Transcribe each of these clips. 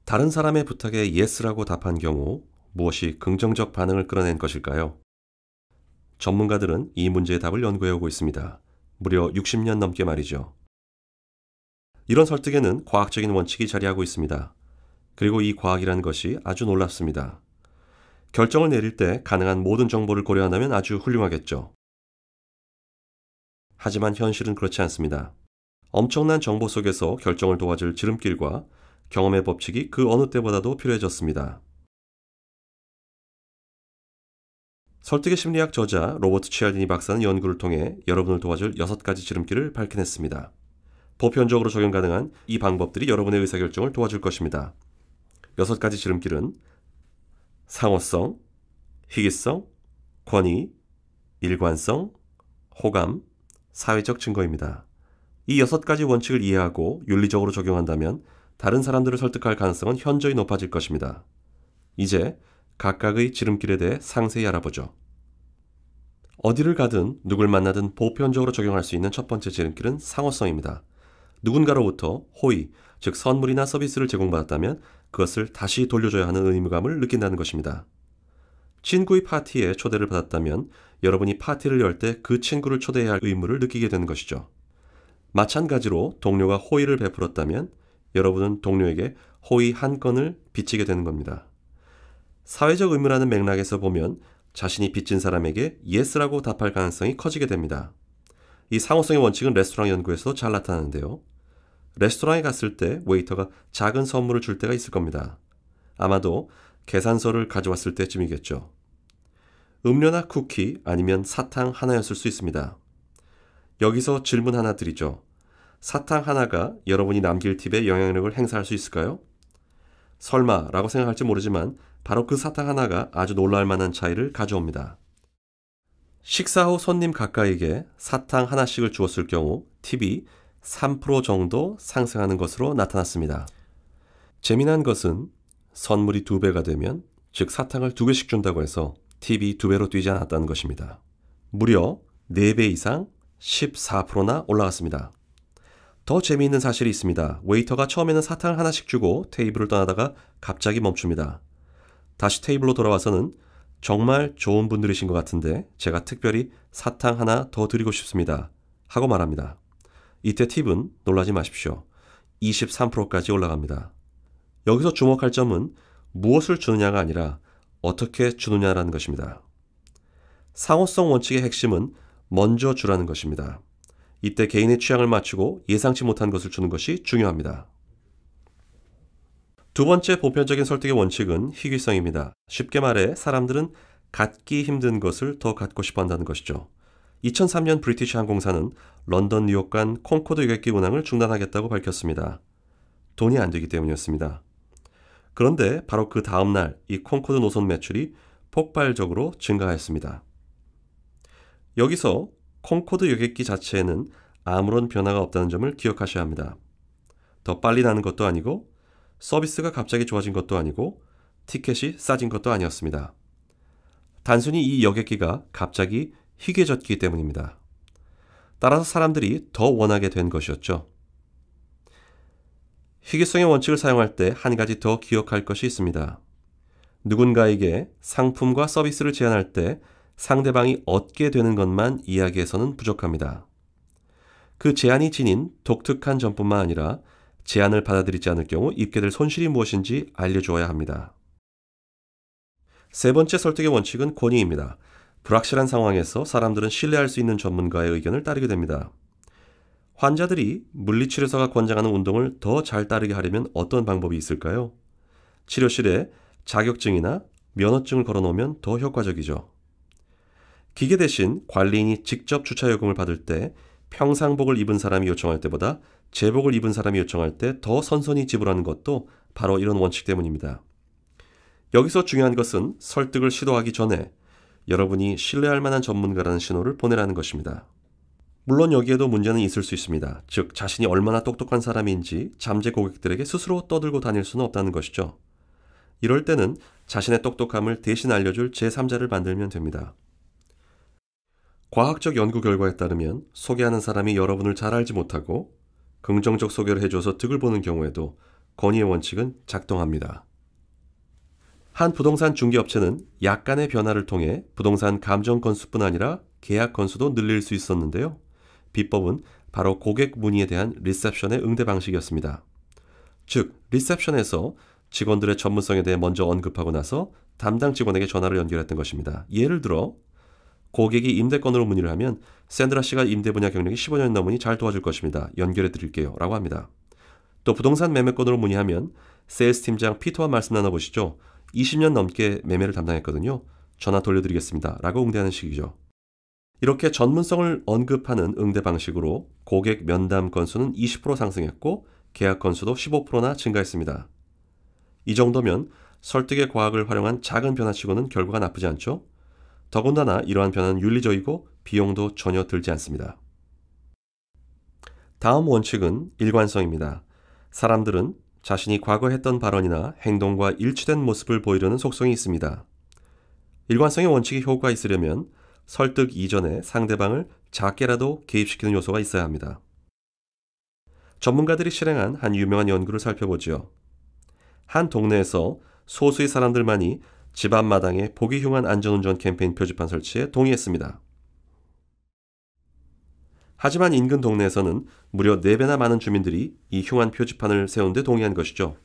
다른 사람의 부탁에 yes라고 답한 경우 무엇이 긍정적 반응을 끌어낸 것일까요? 전문가들은 이 문제의 답을 연구해오고 있습니다. 무려 60년 넘게 말이죠. 이런 설득에는 과학적인 원칙이 자리하고 있습니다. 그리고 이 과학이라는 것이 아주 놀랍습니다. 결정을 내릴 때 가능한 모든 정보를 고려한다면 아주 훌륭하겠죠. 하지만 현실은 그렇지 않습니다. 엄청난 정보 속에서 결정을 도와줄 지름길과 경험의 법칙이 그 어느 때보다도 필요해졌습니다. 설득의 심리학 저자 로버트 치알디니 박사는 연구를 통해 여러분을 도와줄 6가지 지름길을 밝혀냈습니다. 보편적으로 적용 가능한 이 방법들이 여러분의 의사결정을 도와줄 것입니다. 6가지 지름길은 상호성, 희귀성, 권위, 일관성, 호감, 사회적 증거입니다. 이 6가지 원칙을 이해하고 윤리적으로 적용한다면 다른 사람들을 설득할 가능성은 현저히 높아질 것입니다. 이제 각각의 지름길에 대해 상세히 알아보죠. 어디를 가든 누굴 만나든 보편적으로 적용할 수 있는 첫 번째 지름길은 상호성입니다. 누군가로부터 호의, 즉 선물이나 서비스를 제공받았다면 그것을 다시 돌려줘야 하는 의무감을 느낀다는 것입니다. 친구의 파티에 초대를 받았다면 여러분이 파티를 열 때 그 친구를 초대해야 할 의무를 느끼게 되는 것이죠. 마찬가지로 동료가 호의를 베풀었다면 여러분은 동료에게 호의 한 건을 빚지게 되는 겁니다. 사회적 의무라는 맥락에서 보면 자신이 빚진 사람에게 yes라고 답할 가능성이 커지게 됩니다. 이 상호성의 원칙은 레스토랑 연구에서도 잘 나타나는데요. 레스토랑에 갔을 때 웨이터가 작은 선물을 줄 때가 있을 겁니다. 아마도 계산서를 가져왔을 때쯤이겠죠. 음료나 쿠키 아니면 사탕 하나였을 수 있습니다. 여기서 질문 하나 드리죠. 사탕 하나가 여러분이 남길 팁에 영향력을 행사할 수 있을까요? 설마 라고 생각할지 모르지만 바로 그 사탕 하나가 아주 놀랄 만한 차이를 가져옵니다. 식사 후 손님 가까이에게 사탕 하나씩을 주었을 경우 팁이 3% 정도 상승하는 것으로 나타났습니다. 재미난 것은 선물이 2배가 되면, 즉 사탕을 2개씩 준다고 해서 팁이 2배로 뛰지 않았다는 것입니다. 무려 4배 이상 14%나 올라갔습니다. 더 재미있는 사실이 있습니다. 웨이터가 처음에는 사탕을 하나씩 주고 테이블을 떠나다가 갑자기 멈춥니다. 다시 테이블로 돌아와서는 정말 좋은 분들이신 것 같은데 제가 특별히 사탕 하나 더 드리고 싶습니다. 하고 말합니다. 이때 팁은 놀라지 마십시오. 23%까지 올라갑니다. 여기서 주목할 점은 무엇을 주느냐가 아니라 어떻게 주느냐라는 것입니다. 상호성 원칙의 핵심은 먼저 주라는 것입니다. 이때 개인의 취향을 맞추고 예상치 못한 것을 주는 것이 중요합니다. 두 번째 보편적인 설득의 원칙은 희귀성입니다. 쉽게 말해 사람들은 갖기 힘든 것을 더 갖고 싶어 한다는 것이죠. 2003년 브리티시 항공사는 런던 뉴욕 간 콩코드 여객기 운항을 중단하겠다고 밝혔습니다. 돈이 안 되기 때문이었습니다. 그런데 바로 그 다음 날 이 콩코드 노선 매출이 폭발적으로 증가했습니다. 여기서 콩코드 여객기 자체에는 아무런 변화가 없다는 점을 기억하셔야 합니다. 더 빨리 나는 것도 아니고 서비스가 갑자기 좋아진 것도 아니고 티켓이 싸진 것도 아니었습니다. 단순히 이 여객기가 갑자기 희귀해졌기 때문입니다. 따라서 사람들이 더 원하게 된 것이었죠. 희귀성의 원칙을 사용할 때 한 가지 더 기억할 것이 있습니다. 누군가에게 상품과 서비스를 제안할 때 상대방이 얻게 되는 것만 이야기해서는 부족합니다. 그 제안이 지닌 독특한 점뿐만 아니라 제안을 받아들이지 않을 경우 입게 될 손실이 무엇인지 알려주어야 합니다. 세 번째 설득의 원칙은 권위입니다. 불확실한 상황에서 사람들은 신뢰할 수 있는 전문가의 의견을 따르게 됩니다. 환자들이 물리치료사가 권장하는 운동을 더 잘 따르게 하려면 어떤 방법이 있을까요? 치료실에 자격증이나 면허증을 걸어놓으면 더 효과적이죠. 기계 대신 관리인이 직접 주차요금을 받을 때 평상복을 입은 사람이 요청할 때보다 제복을 입은 사람이 요청할 때 더 선선히 지불하는 것도 바로 이런 원칙 때문입니다. 여기서 중요한 것은 설득을 시도하기 전에 여러분이 신뢰할 만한 전문가라는 신호를 보내라는 것입니다. 물론 여기에도 문제는 있을 수 있습니다. 즉 자신이 얼마나 똑똑한 사람인지 잠재 고객들에게 스스로 떠들고 다닐 수는 없다는 것이죠. 이럴 때는 자신의 똑똑함을 대신 알려줄 제3자를 만들면 됩니다. 과학적 연구 결과에 따르면 소개하는 사람이 여러분을 잘 알지 못하고 긍정적 소개를 해줘서 득을 보는 경우에도 건의의 원칙은 작동합니다. 한 부동산 중개업체는 약간의 변화를 통해 부동산 감정 건수뿐 아니라 계약 건수도 늘릴 수 있었는데요. 비법은 바로 고객 문의에 대한 리셉션의 응대 방식이었습니다. 즉, 리셉션에서 직원들의 전문성에 대해 먼저 언급하고 나서 담당 직원에게 전화를 연결했던 것입니다. 예를 들어 고객이 임대건으로 문의를 하면 샌드라 씨가 임대 분야 경력이 15년 넘으니 잘 도와줄 것입니다. 연결해 드릴게요. 라고 합니다. 또 부동산 매매건으로 문의하면 세일스 팀장 피터와 말씀 나눠보시죠. 20년 넘게 매매를 담당했거든요. 전화 돌려드리겠습니다. 라고 응대하는 식이죠. 이렇게 전문성을 언급하는 응대 방식으로 고객 면담 건수는 20% 상승했고 계약 건수도 15%나 증가했습니다. 이 정도면 설득의 과학을 활용한 작은 변화치고는 결과가 나쁘지 않죠? 더군다나 이러한 변화는 윤리적이고 비용도 전혀 들지 않습니다. 다음 원칙은 일관성입니다. 사람들은 자신이 과거 했던 발언이나 행동과 일치된 모습을 보이려는 속성이 있습니다. 일관성의 원칙이 효과가 있으려면 설득 이전에 상대방을 작게라도 개입시키는 요소가 있어야 합니다. 전문가들이 실행한 한 유명한 연구를 살펴보죠. 한 동네에서 소수의 사람들만이 집 앞마당에 보기 흉한 안전운전 캠페인 표지판 설치에 동의했습니다. 하지만 인근 동네에서는 무려 4배나 많은 주민들이 이 흉한 표지판을 세운 데 동의한 것이죠.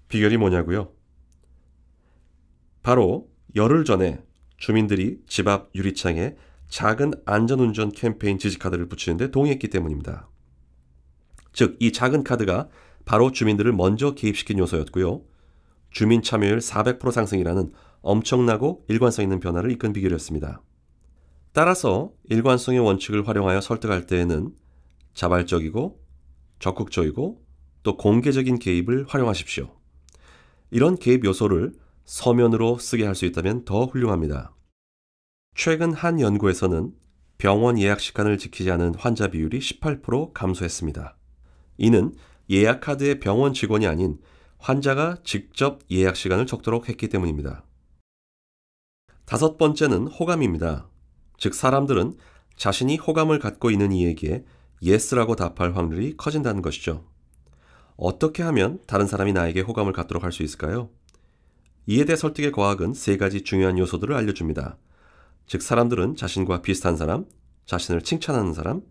비결이 뭐냐고요? 바로 열흘 전에 주민들이 집 앞 유리창에 작은 안전운전 캠페인 지지카드를 붙이는 데 동의했기 때문입니다. 즉, 이 작은 카드가 바로 주민들을 먼저 개입시킨 요소였고요. 주민 참여율 400% 상승이라는 엄청나고 일관성 있는 변화를 이끈 비결이었습니다. 따라서 일관성의 원칙을 활용하여 설득할 때에는 자발적이고 적극적이고 또 공개적인 개입을 활용하십시오. 이런 개입 요소를 서면으로 쓰게 할 수 있다면 더 훌륭합니다. 최근 한 연구에서는 병원 예약 시간을 지키지 않은 환자 비율이 18% 감소했습니다. 이는 예약 카드의 병원 직원이 아닌 환자가 직접 예약 시간을 적도록 했기 때문입니다. 5번째는 호감입니다. 즉, 사람들은 자신이 호감을 갖고 있는 이에게 yes라고 답할 확률이 커진다는 것이죠. 어떻게 하면 다른 사람이 나에게 호감을 갖도록 할 수 있을까요? 이에 대해 설득의 과학은 3가지 중요한 요소들을 알려줍니다. 즉, 사람들은 자신과 비슷한 사람, 자신을 칭찬하는 사람,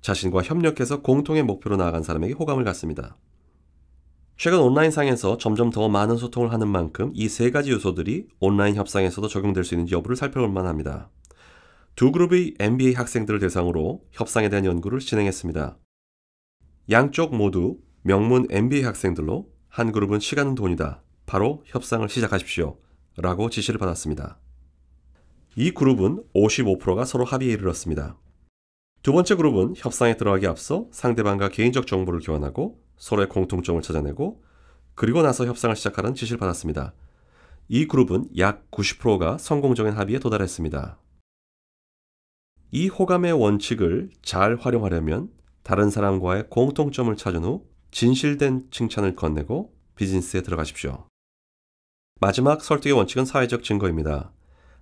자신과 협력해서 공통의 목표로 나아간 사람에게 호감을 갖습니다. 최근 온라인상에서 점점 더 많은 소통을 하는 만큼 이 3가지 요소들이 온라인 협상에서도 적용될 수 있는지 여부를 살펴볼 만합니다. 2그룹의 MBA 학생들을 대상으로 협상에 대한 연구를 진행했습니다. 양쪽 모두 명문 MBA 학생들로 한 그룹은 시간은 돈이다. 바로 협상을 시작하십시오. 라고 지시를 받았습니다. 이 그룹은 55%가 서로 합의에 이르렀습니다. 두 번째 그룹은 협상에 들어가기 앞서 상대방과 개인적 정보를 교환하고 서로의 공통점을 찾아내고 그리고 나서 협상을 시작하라는 지시를 받았습니다. 이 그룹은 약 90%가 성공적인 합의에 도달했습니다. 이 호감의 원칙을 잘 활용하려면 다른 사람과의 공통점을 찾은 후 진실된 칭찬을 건네고 비즈니스에 들어가십시오. 마지막 설득의 원칙은 사회적 증거입니다.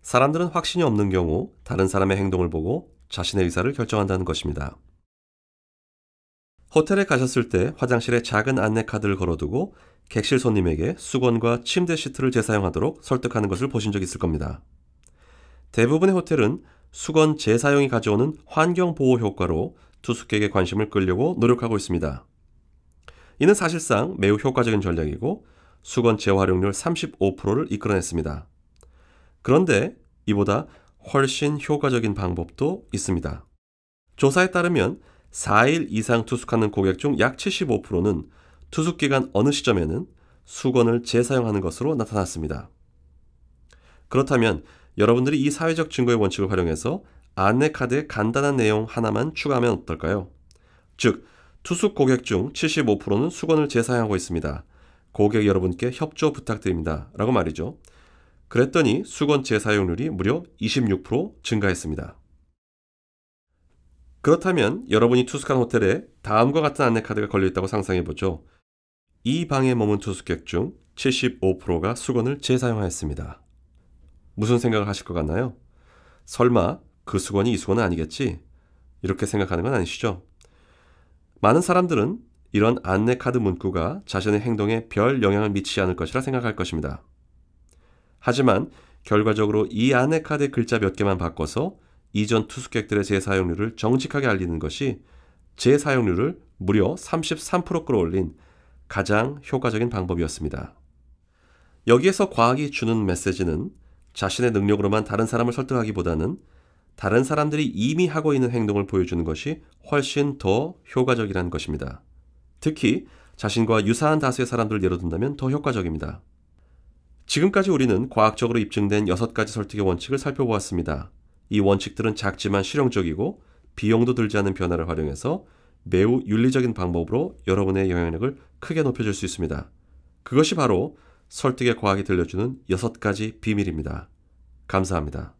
사람들은 확신이 없는 경우 다른 사람의 행동을 보고 자신의 의사를 결정한다는 것입니다. 호텔에 가셨을 때 화장실에 작은 안내카드를 걸어두고 객실 손님에게 수건과 침대 시트를 재사용하도록 설득하는 것을 보신 적 있을 겁니다. 대부분의 호텔은 수건 재사용이 가져오는 환경보호 효과로 투숙객의 관심을 끌려고 노력하고 있습니다. 이는 사실상 매우 효과적인 전략이고 수건 재활용률 35%를 이끌어냈습니다. 그런데 이보다 훨씬 효과적인 방법도 있습니다. 조사에 따르면 4일 이상 투숙하는 고객 중 약 75%는 투숙기간 어느 시점에는 수건을 재사용하는 것으로 나타났습니다. 그렇다면 여러분들이 이 사회적 증거의 원칙을 활용해서 안내카드에 간단한 내용 하나만 추가하면 어떨까요? 즉, 투숙 고객 중 75%는 수건을 재사용하고 있습니다. 고객 여러분께 협조 부탁드립니다. 라고 말이죠. 그랬더니 수건 재사용률이 무려 26% 증가했습니다. 그렇다면 여러분이 투숙한 호텔에 다음과 같은 안내카드가 걸려있다고 상상해보죠. 이 방에 머문 투숙객 중 75%가 수건을 재사용하였습니다. 무슨 생각을 하실 것 같나요? 설마 그 수건이 이 수건은 아니겠지? 이렇게 생각하는 건 아니시죠? 많은 사람들은 이런 안내 카드 문구가 자신의 행동에 별 영향을 미치지 않을 것이라 생각할 것입니다. 하지만 결과적으로 이 안내 카드의 글자 몇 개만 바꿔서 이전 투숙객들의 재사용률을 정직하게 알리는 것이 재사용률을 무려 33% 끌어올린 가장 효과적인 방법이었습니다. 여기에서 과학이 주는 메시지는 자신의 능력으로만 다른 사람을 설득하기보다는 다른 사람들이 이미 하고 있는 행동을 보여주는 것이 훨씬 더 효과적이라는 것입니다. 특히 자신과 유사한 다수의 사람들을 예로 든다면 더 효과적입니다. 지금까지 우리는 과학적으로 입증된 6가지 설득의 원칙을 살펴보았습니다. 이 원칙들은 작지만 실용적이고 비용도 들지 않는 변화를 활용해서 매우 윤리적인 방법으로 여러분의 영향력을 크게 높여줄 수 있습니다. 그것이 바로 설득의 과학이 들려주는 6가지 비밀입니다. 감사합니다.